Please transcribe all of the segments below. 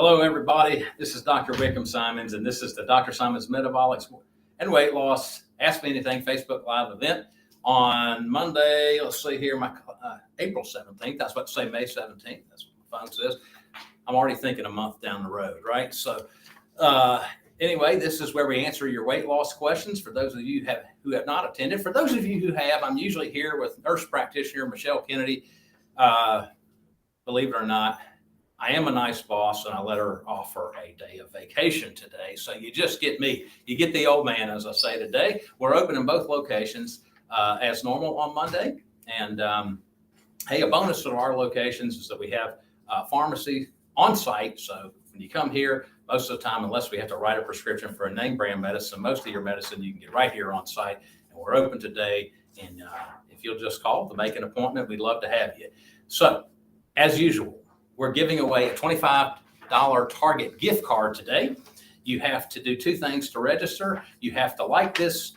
Hello, everybody. This is Dr. Wickham Simonds, and this is the Dr. Simonds Metabolics and Weight Loss Ask Me Anything Facebook Live event on Monday. Let's see here, April 17th. I was about to say May 17th. That's what my phone says. I'm already thinking a month down the road, right? So anyway, this is where we answer your weight loss questions for those of you who have not attended. For those of you who have, I'm usually here with nurse practitioner Michelle Kennedy. Believe it or not, I am a nice boss, and I let her offer a day of vacation today. So you just get me. You get the old man, as I say today. We're open in both locations as normal on Monday. And hey, a bonus of our locations is that we have pharmacy on site. So when you come here, most of the time, unless we have to write a prescription for a name brand medicine, most of your medicine you can get right here on site. And we're open today. And if you'll just call to make an appointment, we'd love to have you. So as usual, we're giving away a $25 Target gift card today. You have to do two things to register. You have to like this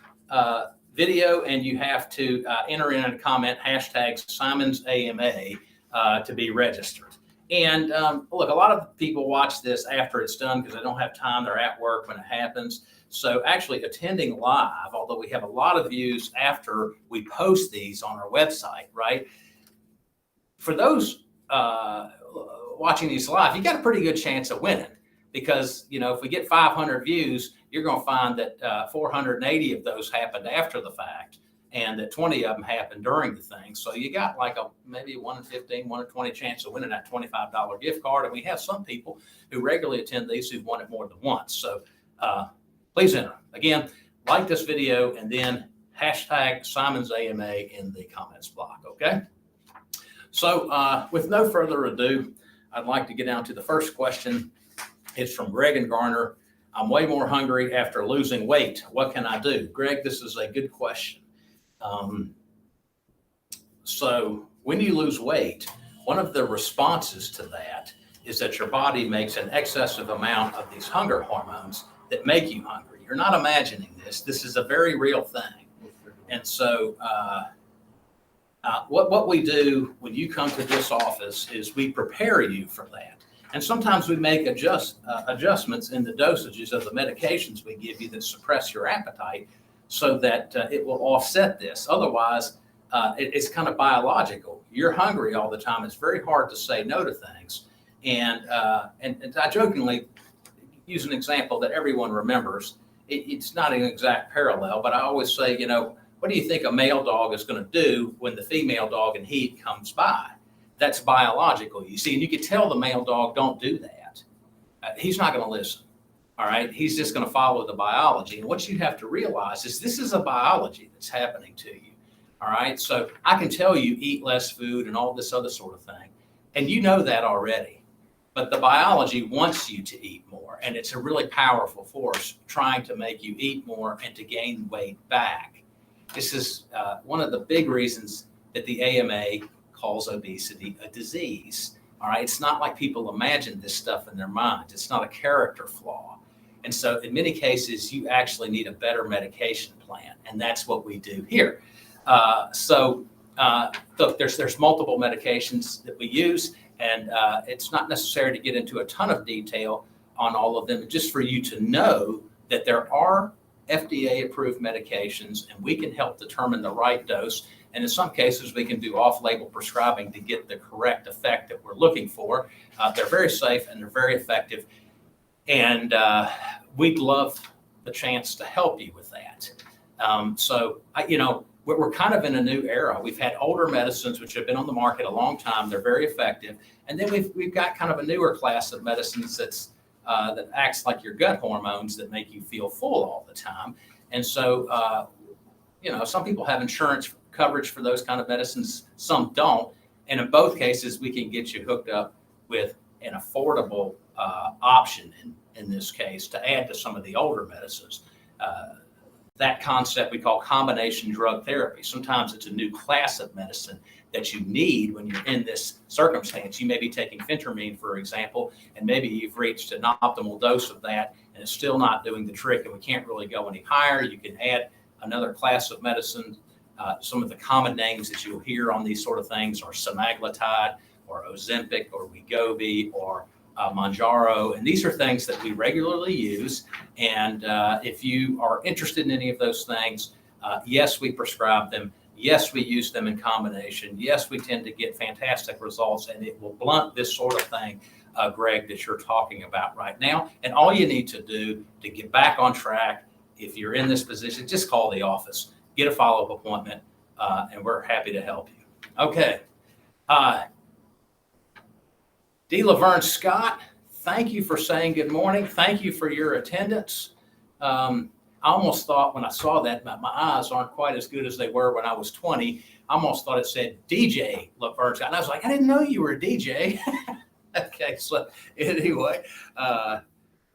video, and you have to enter in a comment, hashtag Simonds AMA to be registered. And look, a lot of people watch this after it's done because they don't have time. They're at work when it happens. So actually attending live, although we have a lot of views after we post these on our website, right? For those watching these live, you got a pretty good chance of winning because, you know, if we get 500 views, you're going to find that 480 of those happened after the fact and that 20 of them happened during the thing. So you got like maybe 1 in 15, 1 in 20 chance of winning that $25 gift card. And we have some people who regularly attend these who've won it more than once. So please enter. Again, like this video and then hashtag Simonds AMA in the comments block, okay? So with no further ado, I'd like to get down to the first question. It's from Greg and Garner. I'm way more hungry after losing weight. What can I do? Greg, this is a good question. So when you lose weight, one of the responses to that is that your body makes an excessive amount of these hunger hormones that make you hungry. You're not imagining this. This is a very real thing. And so what we do when you come to this office is we prepare you for that. And sometimes we make adjustments in the dosages of the medications we give you that suppress your appetite so that it will offset this. Otherwise, it's kind of biological. You're hungry all the time. It's very hard to say no to things. And I jokingly use an example that everyone remembers. It's not an exact parallel, but I always say, you know, what do you think a male dog is going to do when the female dog in heat comes by? That's biological, you see, and you can tell the male dog don't do that. He's not going to listen, all right? He's just going to follow the biology. And what you have to realize is this is a biology that's happening to you, all right? So I can tell you eat less food and all this other sort of thing, and you know that already. But the biology wants you to eat more, and it's a really powerful force trying to make you eat more and to gain weight back. This is one of the big reasons that the AMA calls obesity a disease. All right, it's not like people imagine this stuff in their minds. It's not a character flaw. And so in many cases, you actually need a better medication plan. And that's what we do here. Look, there's multiple medications that we use, and it's not necessary to get into a ton of detail on all of them, just for you to know that there are FDA-approved medications, and we can help determine the right dose. And in some cases, we can do off-label prescribing to get the correct effect that we're looking for. They're very safe and they're very effective. And we'd love the chance to help you with that. We're kind of in a new era. We've had older medicines, which have been on the market a long time. They're very effective. And then we've got kind of a newer class of medicines that acts like your gut hormones that make you feel full all the time. And so, some people have insurance coverage for those kind of medicines, some don't. And in both cases, we can get you hooked up with an affordable option in this case to add to some of the older medicines. That concept we call combination drug therapy. Sometimes it's a new class of medicine that you need when you're in this circumstance. You may be taking phentermine, for example, and maybe you've reached an optimal dose of that and it's still not doing the trick and we can't really go any higher. You can add another class of medicine. Some of the common names that you'll hear on these sort of things are semaglutide or Ozempic or Wegovy or Manjaro, and these are things that we regularly use. And if you are interested in any of those things, yes, we prescribe them. Yes, we use them in combination. Yes, we tend to get fantastic results, and it will blunt this sort of thing, Greg, that you're talking about right now. And all you need to do to get back on track, if you're in this position, just call the office, get a follow-up appointment, and we're happy to help you. Okay. D. Laverne Scott, thank you for saying good morning. Thank you for your attendance. I almost thought when I saw that, my eyes aren't quite as good as they were when I was 20. I almost thought it said DJ Laverne Scott. And I was like, I didn't know you were a DJ. Okay, so anyway, I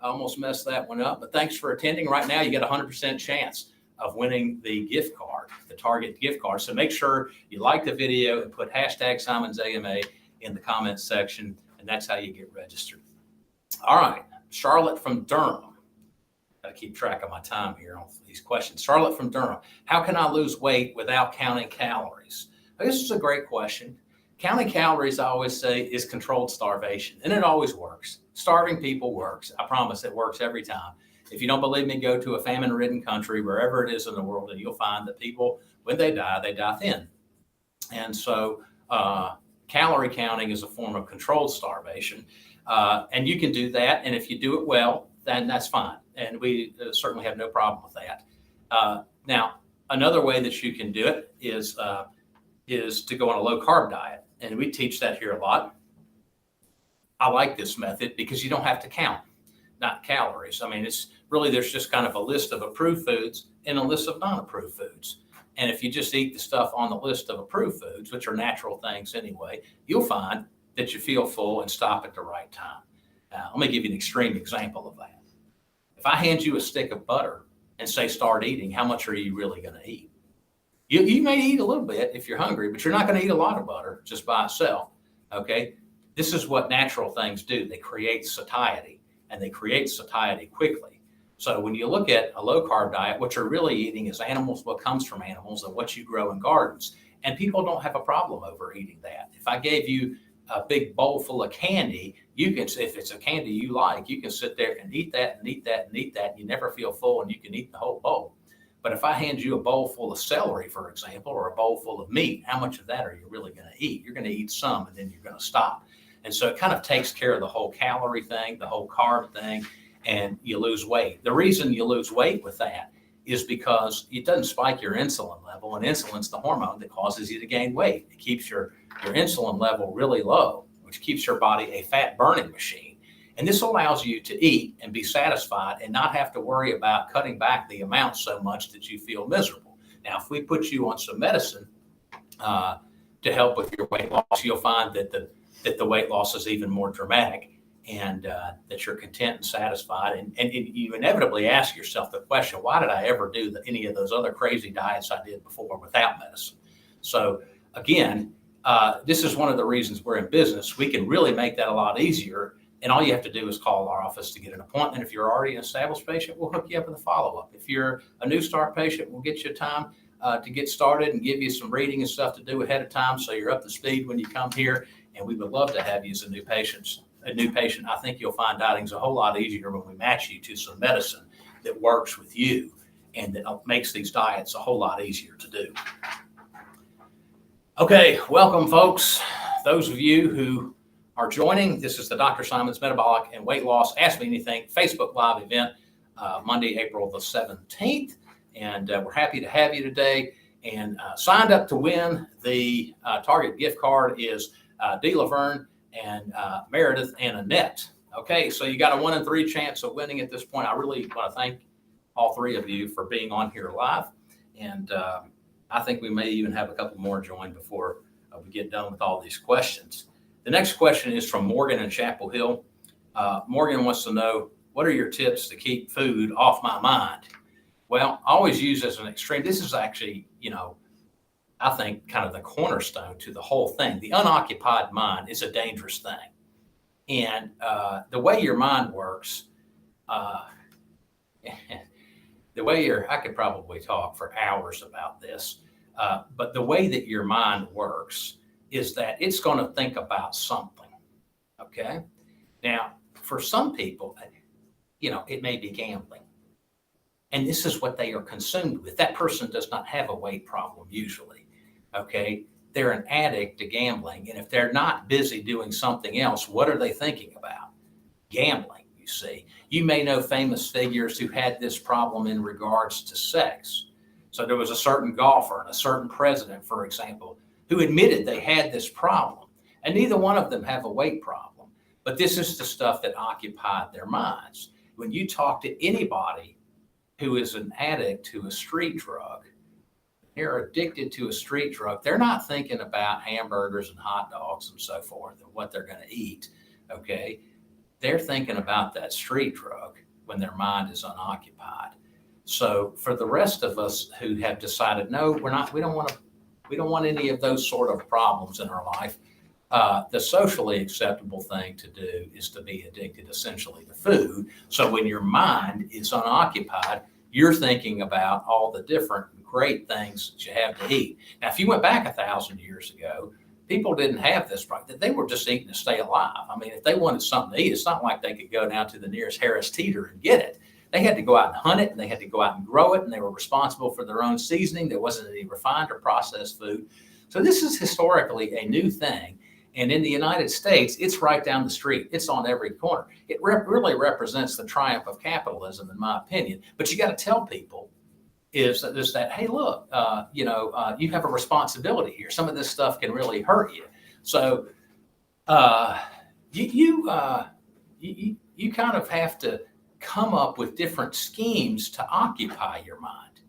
almost messed that one up. But thanks for attending. Right now, you get a 100% chance of winning the gift card, the Target gift card. So make sure you like the video and put hashtag Simonds AMA in the comments section, and that's how you get registered. All right, Charlotte from Durham. Got to keep track of my time here on these questions. Charlotte from Durham. How can I lose weight without counting calories? This is a great question. Counting calories, I always say, is controlled starvation, and it always works. Starving people works. I promise it works every time. If you don't believe me, go to a famine-ridden country, wherever it is in the world, and you'll find that people, when they die thin. And so calorie counting is a form of controlled starvation. And you can do that, and if you do it well, then that's fine. And we certainly have no problem with that. Now, another way that you can do it is to go on a low-carb diet. And we teach that here a lot. I like this method because you don't have to count, not calories. I mean, it's really, there's just kind of a list of approved foods and a list of non-approved foods. And if you just eat the stuff on the list of approved foods, which are natural things anyway, you'll find that you feel full and stop at the right time. Let me give you an extreme example of that. If I hand you a stick of butter and say, start eating, how much are you really going to eat? You may eat a little bit if you're hungry, but you're not going to eat a lot of butter just by itself, okay? This is what natural things do. They create satiety, and they create satiety quickly. So when you look at a low-carb diet, what you're really eating is animals, what comes from animals, and what you grow in gardens. And people don't have a problem overeating that. If I gave you a big bowl full of candy, you can, if it's a candy you like, you can sit there and eat that and eat that and eat that, and you never feel full, and you can eat the whole bowl. But if I hand you a bowl full of celery, for example, or a bowl full of meat, how much of that are you really going to eat? You're going to eat some, and then you're going to stop. And so it kind of takes care of the whole calorie thing, the whole carb thing, and you lose weight. The reason you lose weight with that is because it doesn't spike your insulin level, and insulin's the hormone that causes you to gain weight. It keeps your insulin level really low, which keeps your body a fat burning machine. And this allows you to eat and be satisfied and not have to worry about cutting back the amount so much that you feel miserable. Now, if we put you on some medicine to help with your weight loss, you'll find that the weight loss is even more dramatic, and that you're content and satisfied. And you inevitably ask yourself the question, why did I ever do any of those other crazy diets I did before without medicine? So again, this is one of the reasons we're in business. We can really make that a lot easier. And all you have to do is call our office to get an appointment. If you're already an established patient, we'll hook you up with a follow-up. If you're a new start patient, we'll get you a time to get started and give you some reading and stuff to do ahead of time so you're up to speed when you come here. And we would love to have you as a new patient. I think you'll find dieting's a whole lot easier when we match you to some medicine that works with you and that makes these diets a whole lot easier to do. Okay, welcome, folks. Those of you who are joining, this is the Dr. Simonds Metabolic and Weight Loss Ask Me Anything Facebook Live event, Monday, April the 17th. And we're happy to have you today. And signed up to win the Target gift card is D. Laverne and Meredith and Annette. Okay, so you got a 1 in 3 chance of winning at this point. I really want to thank all three of you for being on here live. And I think we may even have a couple more join before we get done with all these questions. The next question is from Morgan in Chapel Hill. Morgan wants to know, what are your tips to keep food off my mind? Well, I always use as an extreme. This is actually, I think kind of the cornerstone to the whole thing. The unoccupied mind is a dangerous thing. And the way your mind works, I could probably talk for hours about this, but the way that your mind works is that it's going to think about something, okay? Now, for some people, it may be gambling. And this is what they are consumed with. That person does not have a weight problem usually, okay? They're an addict to gambling. And if they're not busy doing something else, what are they thinking about? Gambling, you see. You may know famous figures who had this problem in regards to sex. So there was a certain golfer and a certain president, for example, who admitted they had this problem. And neither one of them have a weight problem. But this is the stuff that occupied their minds. When you talk to anybody who is an addict to a street drug, they're addicted to a street drug, they're not thinking about hamburgers and hot dogs and so forth and what they're going to eat, okay? They're thinking about that street drug when their mind is unoccupied. So for the rest of us who have decided, no, we don't want any of those sort of problems in our life, the socially acceptable thing to do is to be addicted essentially to food. So when your mind is unoccupied, you're thinking about all the different great things that you have to eat. Now, if you went back 1,000 years ago, people didn't have this problem. They were just eating to stay alive. I mean, if they wanted something to eat, it's not like they could go down to the nearest Harris Teeter and get it. They had to go out and hunt it, and they had to go out and grow it, and they were responsible for their own seasoning. There wasn't any refined or processed food. So this is historically a new thing. And in the United States, it's right down the street. It's on every corner. It really represents the triumph of capitalism, in my opinion. But you got to tell people is that, hey, look, you have a responsibility here. Some of this stuff can really hurt you. So you kind of have to come up with different schemes to occupy your mind.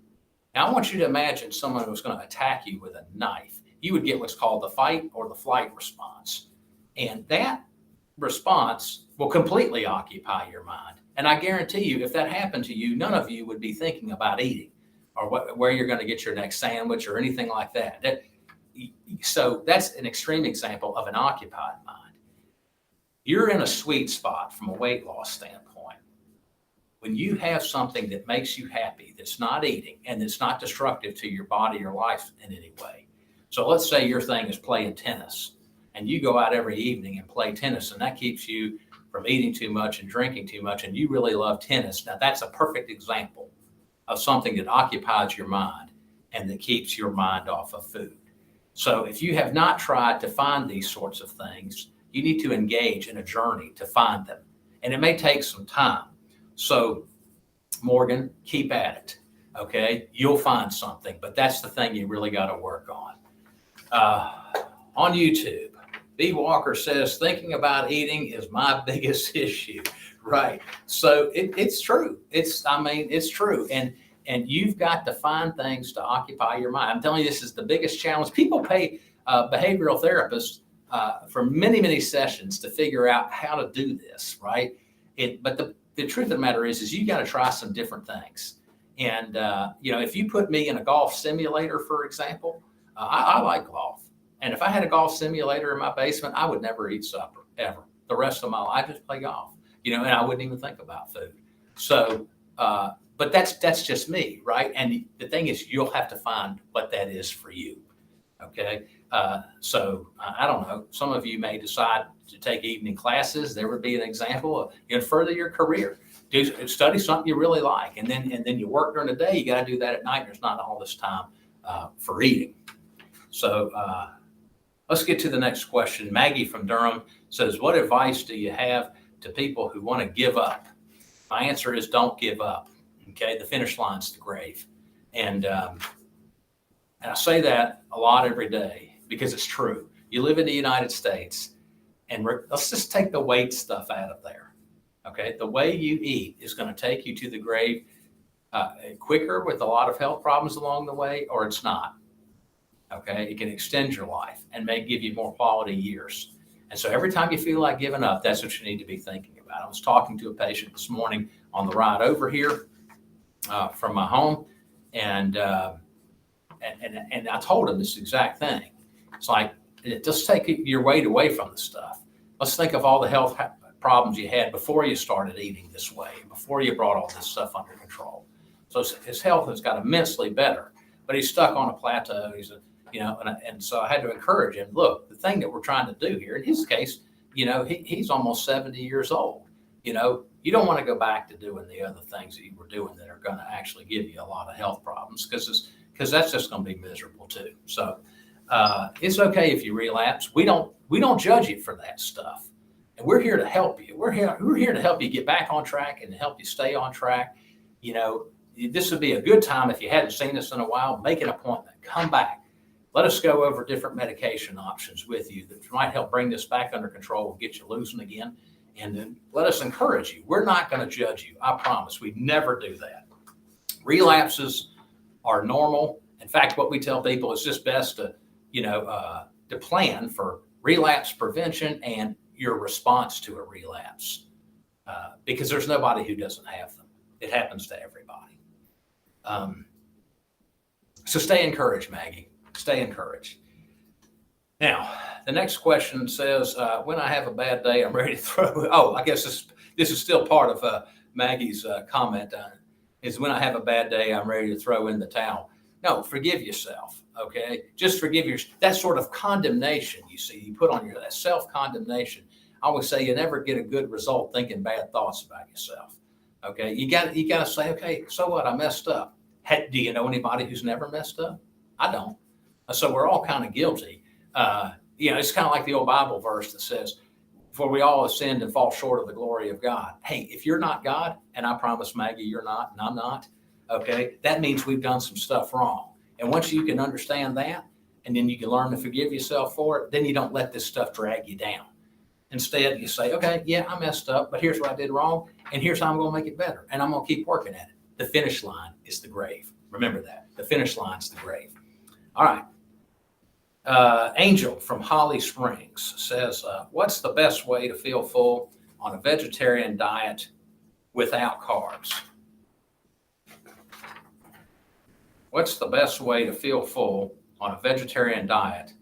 Now, I want you to imagine someone who was going to attack you with a knife. You would get what's called the fight or the flight response. And that response will completely occupy your mind. And I guarantee you, if that happened to you, none of you would be thinking about eating or where you're going to get your next sandwich or anything like that. So that's an extreme example of an occupied mind. You're in a sweet spot from a weight loss standpoint. When you have something that makes you happy, that's not eating, and that's not destructive to your body or life in any way. So let's say your thing is playing tennis, and you go out every evening and play tennis, and that keeps you from eating too much and drinking too much, and you really love tennis. Now, that's a perfect example of something that occupies your mind and that keeps your mind off of food. So if you have not tried to find these sorts of things, you need to engage in a journey to find them. And it may take some time. So, Morgan, keep at it, okay? You'll find something, but that's the thing you really got to work on. On YouTube, B. Walker says, thinking about eating is my biggest issue. Right. So it's true. It's true. And you've got to find things to occupy your mind. I'm telling you, this is the biggest challenge. People pay behavioral therapists for many, many sessions to figure out how to do this, right? But the truth of the matter is you got to try some different things. And, if you put me in a golf simulator, for example, I like golf. And if I had a golf simulator in my basement, I would never eat supper, ever. The rest of my life, I just play golf, and I wouldn't even think about food. So, but that's just me, right? And the thing is, you'll have to find what that is for you, okay? So I don't know. Some of you may decide to take evening classes. There would be an example of, further your career. Study something you really like, and then you work during the day. You got to do that at night. There's not all this time for eating. So let's get to the next question. Maggie from Durham says, what advice do you have to people who want to give up? My answer is don't give up. Okay, the finish line's the grave. And I say that a lot every day because it's true. You live in the United States, and let's just take the weight stuff out of there. Okay, the way you eat is going to take you to the grave quicker with a lot of health problems along the way, or it's not. Okay, it can extend your life and may give you more quality years. And so every time you feel like giving up, that's what you need to be thinking about. I was talking to a patient this morning on the ride over here from my home, and I told him this exact thing. It's like, just take your weight away from the stuff. Let's think of all the health problems you had before you started eating this way, before you brought all this stuff under control. So his health has got immensely better, but he's stuck on a plateau. And so I had to encourage him, look, the thing that we're trying to do here, in his case, he's almost 70 years old. You don't want to go back to doing the other things that you were doing that are going to actually give you a lot of health problems, because that's just going to be miserable too. So it's okay if you relapse. We don't judge you for that stuff, and we're here to help you. We're here to help you get back on track and to help you stay on track. This would be a good time, if you hadn't seen us in a while, make an appointment, come back. Let us go over different medication options with you that might help bring this back under control and get you losing again. And then let us encourage you. We're not going to judge you. I promise. We never do that. Relapses are normal. In fact, what we tell people is just best to plan for relapse prevention and your response to a relapse, because there's nobody who doesn't have them. It happens to everybody. So stay encouraged, Maggie. Stay encouraged. Now, the next question says, when I have a bad day, I'm ready to throw. Oh, I guess this is still part of Maggie's comment. Is when I have a bad day, I'm ready to throw in the towel. No, forgive yourself. Okay, just forgive yourself. That sort of condemnation, you put on that self-condemnation. I always say you never get a good result thinking bad thoughts about yourself. Okay, you got to say, okay, so what? I messed up. Do you know anybody who's never messed up? I don't. So we're all kind of guilty. It's kind of like the old Bible verse that says, for we all have sinned and fall short of the glory of God. Hey, if you're not God, and I promise Maggie, you're not, and I'm not, okay, that means we've done some stuff wrong. And once you can understand that, and then you can learn to forgive yourself for it, then you don't let this stuff drag you down. Instead, you say, okay, yeah, I messed up, but here's what I did wrong, and here's how I'm going to make it better, and I'm going to keep working at it. The finish line is the grave. Remember that. The finish line is the grave. All right. Angel from Holly Springs says, what's the best way to feel full on a vegetarian diet without carbs? What's the best way to feel full on a vegetarian diet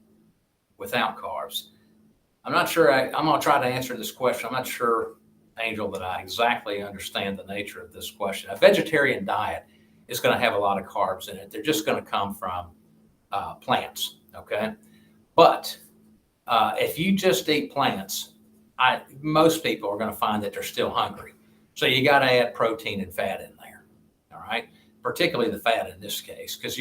without carbs? I'm not sure. I'm going to try to answer this question. I'm not sure, Angel, that I exactly understand the nature of this question. A vegetarian diet is going to have a lot of carbs in it. They're just going to come from plants. Okay. But if you just eat plants, most people are going to find that they're still hungry. So you got to add protein and fat in there. All right. Particularly the fat in this case, because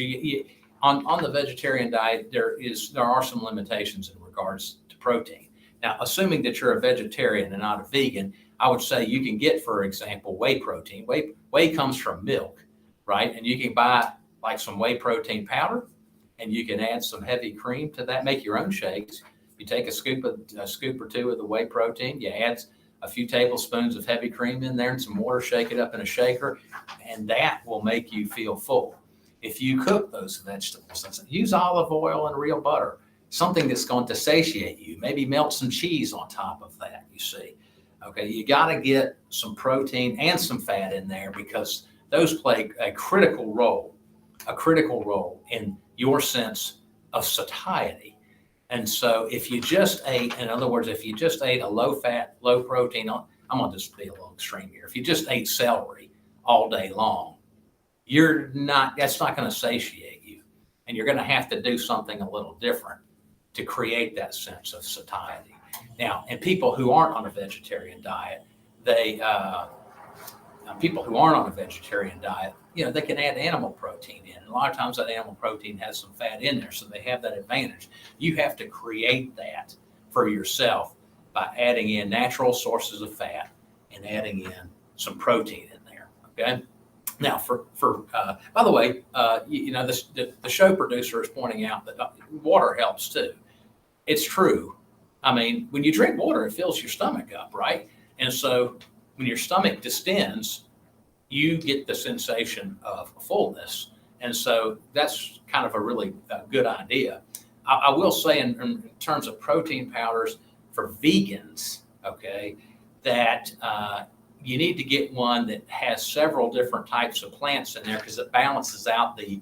on the vegetarian diet, there are some limitations in regards to protein. Now, assuming that you're a vegetarian and not a vegan, I would say you can get, for example, whey protein. Whey comes from milk, right? And you can buy like some whey protein powder, and you can add some heavy cream to that, make your own shakes. You take a scoop or two of the whey protein, you add a few tablespoons of heavy cream in there and some water, shake it up in a shaker, and that will make you feel full. If you cook those vegetables, use olive oil and real butter, something that's going to satiate you. Maybe melt some cheese on top of that, you see. Okay, you got to get some protein and some fat in there, because those play a critical role in your sense of satiety. And so if you just ate, in other words, if you just ate a low fat, low protein, I'm going to just be a little extreme here. If you just ate celery all day long, that's not going to satiate you. And you're going to have to do something a little different to create that sense of satiety. Now, and people who aren't on a vegetarian diet, they can add animal protein in. And a lot of times that animal protein has some fat in there, so they have that advantage. You have to create that for yourself by adding in natural sources of fat and adding in some protein in there. Okay. Now, by the way, the show producer is pointing out that water helps too. It's true. I mean, when you drink water, it fills your stomach up, right? And so when your stomach distends, you get the sensation of fullness. And so that's kind of a really good idea. I will say in terms of protein powders for vegans, okay, that you need to get one that has several different types of plants in there, because it balances out the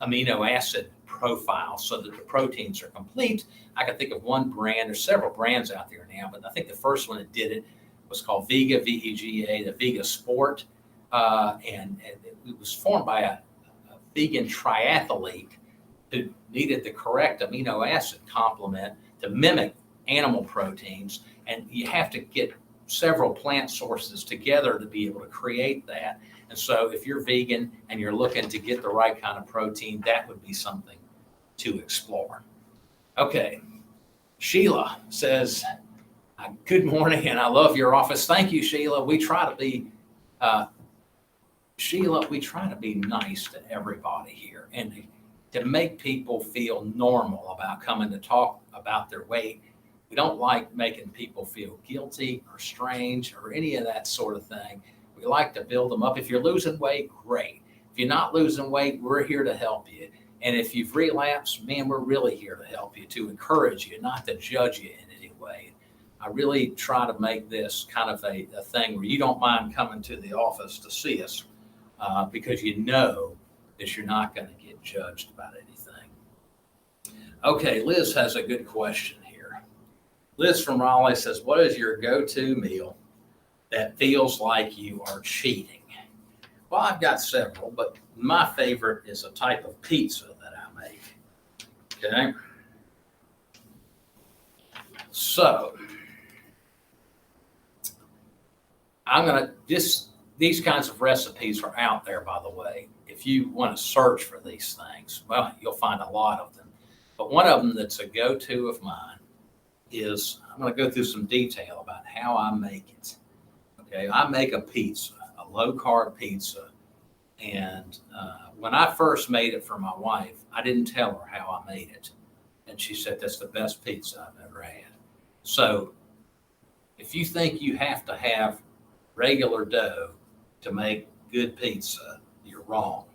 amino acid profile so that the proteins are complete. I can think of one brand. There's several brands out there now, but I think the first one that did it was called Vega, VEGA, the Vega Sport. And it was formed by a vegan triathlete who needed the correct amino acid complement to mimic animal proteins, and you have to get several plant sources together to be able to create that. And so if you're vegan and you're looking to get the right kind of protein, that would be something to explore. Okay, Sheila says, good morning, and I love your office. Thank you, Sheila. We try to be nice to everybody here and to make people feel normal about coming to talk about their weight. We don't like making people feel guilty or strange or any of that sort of thing. We like to build them up. If you're losing weight, great. If you're not losing weight, we're here to help you. And if you've relapsed, man, we're really here to help you, to encourage you, not to judge you in any way. I really try to make this kind of a thing where you don't mind coming to the office to see us because you know that you're not going to get judged about anything. Okay, Liz has a good question here. Liz from Raleigh says, what is your go-to meal that feels like you are cheating? Well, I've got several, but my favorite is a type of pizza that I make. Okay. So these kinds of recipes are out there, by the way. If you want to search for these things, well, you'll find a lot of them. But one of them that's a go-to of mine is, I'm going to go through some detail about how I make it. Okay, I make a pizza, a low-carb pizza. And when I first made it for my wife, I didn't tell her how I made it. And she said, that's the best pizza I've ever had. So if you think you have to have regular dough to make good pizza, you're wrong.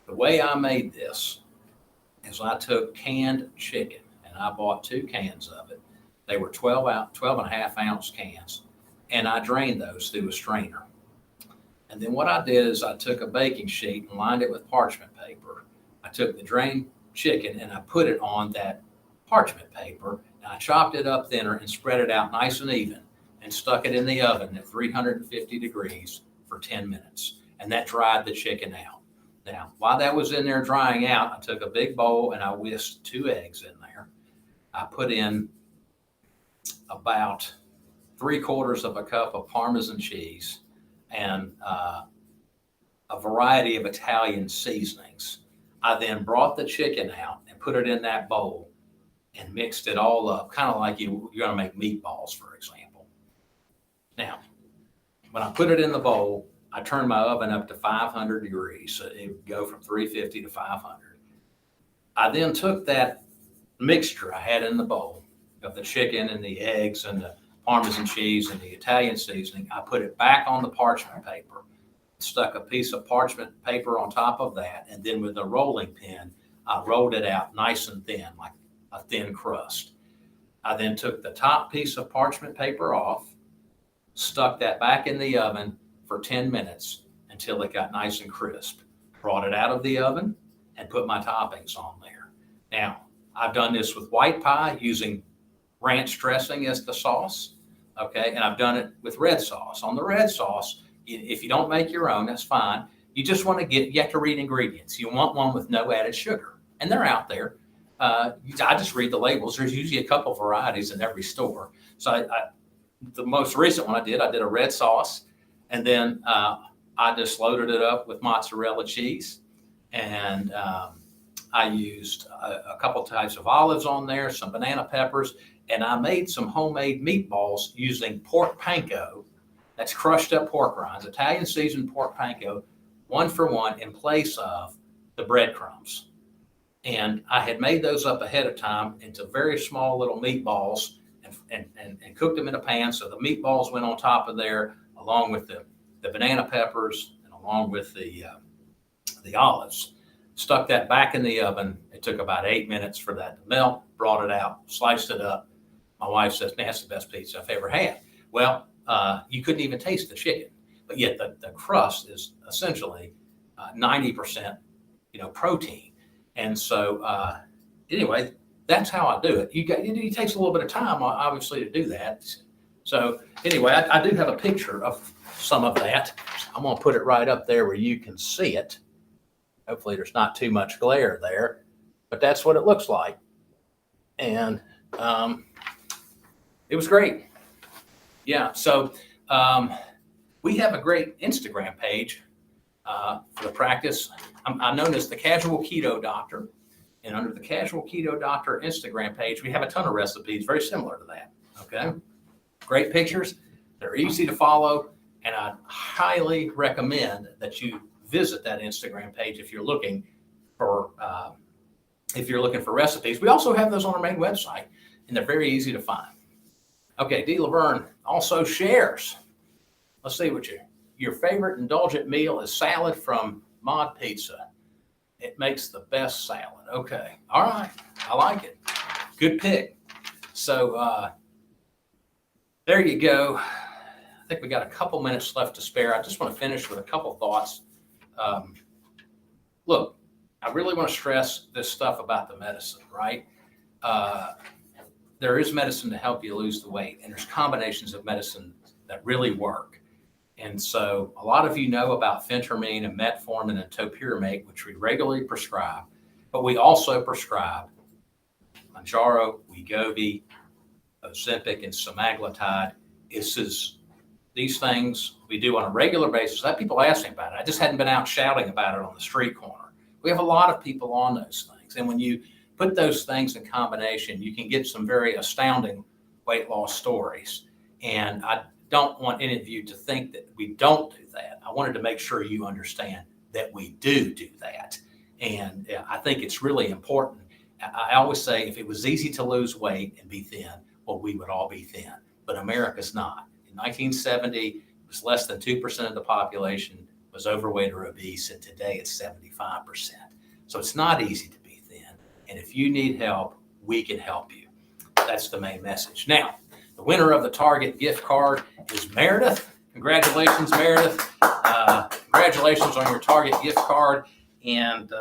The way I made this is I took canned chicken, and I bought 2 cans of it. They were 12 and a half ounce cans, and I drained those through a strainer. And then what I did is I took a baking sheet and lined it with parchment paper. I took the drained chicken and I put it on that parchment paper, and I chopped it up thinner and spread it out nice and even and stuck it in the oven at 350 degrees for 10 minutes. And that dried the chicken out. Now, while that was in there drying out, I took a big bowl and I whisked 2 eggs in there. I put in about 3/4 of a cup of Parmesan cheese and a variety of Italian seasonings. I then brought the chicken out and put it in that bowl and mixed it all up, kind of like you're going to make meatballs, for example. Now, when I put it in the bowl, I turned my oven up to 500 degrees, so it would go from 350 to 500. I then took that mixture I had in the bowl of the chicken and the eggs and the Parmesan cheese and the Italian seasoning. I put it back on the parchment paper, stuck a piece of parchment paper on top of that, and then with a rolling pin, I rolled it out nice and thin, like a thin crust. I then took the top piece of parchment paper off, stuck that back in the oven for 10 minutes until it got nice and crisp, brought it out of the oven, and put my toppings on there. Now, I've done this with white pie using ranch dressing as the sauce, okay? And I've done it with red sauce. On the red sauce, if you don't make your own, that's fine. You just want to you have to read ingredients. You want one with no added sugar, and they're out there. I just read the labels. There's usually a couple varieties in every store. So the most recent one I did a red sauce, and then I just loaded it up with mozzarella cheese, and I used a couple types of olives on there, some banana peppers, and I made some homemade meatballs using pork panko. That's crushed up pork rinds, Italian seasoned pork panko, 1-for-1 in place of the breadcrumbs. And I had made those up ahead of time into very small little meatballs and cooked them in a pan. So the meatballs went on top of there, along with the banana peppers and along with the olives. Stuck that back in the oven. It took about 8 minutes for that to melt, brought it out, sliced it up. My wife says, man, that's the best pizza I've ever had. Well, you couldn't even taste the chicken, but yet the crust is essentially 90%, protein. And so anyway, that's how I do it. It takes a little bit of time, obviously, to do that. So anyway, I do have a picture of some of that. I'm going to put it right up there where you can see it. Hopefully there's not too much glare there, but that's what it looks like. And It was great. Yeah. So we have a great Instagram page for the practice. I'm known as the Casual Keto Doctor. And under the Casual Keto Doctor Instagram page, we have a ton of recipes very similar to that. Okay. Great pictures. They're easy to follow. And I highly recommend that you visit that Instagram page if you're looking for recipes. We also have those on our main website, and they're very easy to find. Okay, D. Laverne also shares. Let's see what your favorite indulgent meal is salad from Mod Pizza. It makes the best salad. Okay, all right, I like it. Good pick. So there you go. I think we got a couple minutes left to spare. I just want to finish with a couple thoughts. Look, I really want to stress this stuff about the medicine, right? There is medicine to help you lose the weight, and there's combinations of medicine that really work. And so a lot of you know about phentermine and metformin and topiramate, which we regularly prescribe, but we also prescribe Mounjaro, Wegovy, Ozempic, and semaglutide. These things we do on a regular basis. That people ask me about it. I just hadn't been out shouting about it on the street corner. We have a lot of people on those things. And when you put those things in combination, you can get some very astounding weight loss stories. And I don't want any of you to think that we don't do that. I wanted to make sure you understand that we do that. And I think it's really important. I always say if it was easy to lose weight and be thin, well, we would all be thin. But America's not. In 1970, it was less than 2% of the population was overweight or obese, and today it's 75%. So it's not easy to be thin. And if you need help, we can help you. That's the main message. Now, the winner of the Target gift card is Meredith. Congratulations, Meredith. Congratulations on your Target gift card. And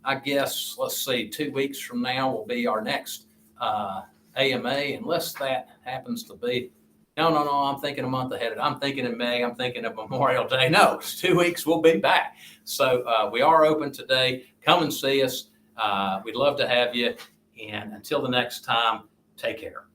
I guess, let's see, 2 weeks from now will be our next AMA, unless that happens to be. No, I'm thinking a month ahead. I'm thinking in May. I'm thinking of Memorial Day. No, 2 weeks, we'll be back. So we are open today. Come and see us. We'd love to have you. And until the next time, take care.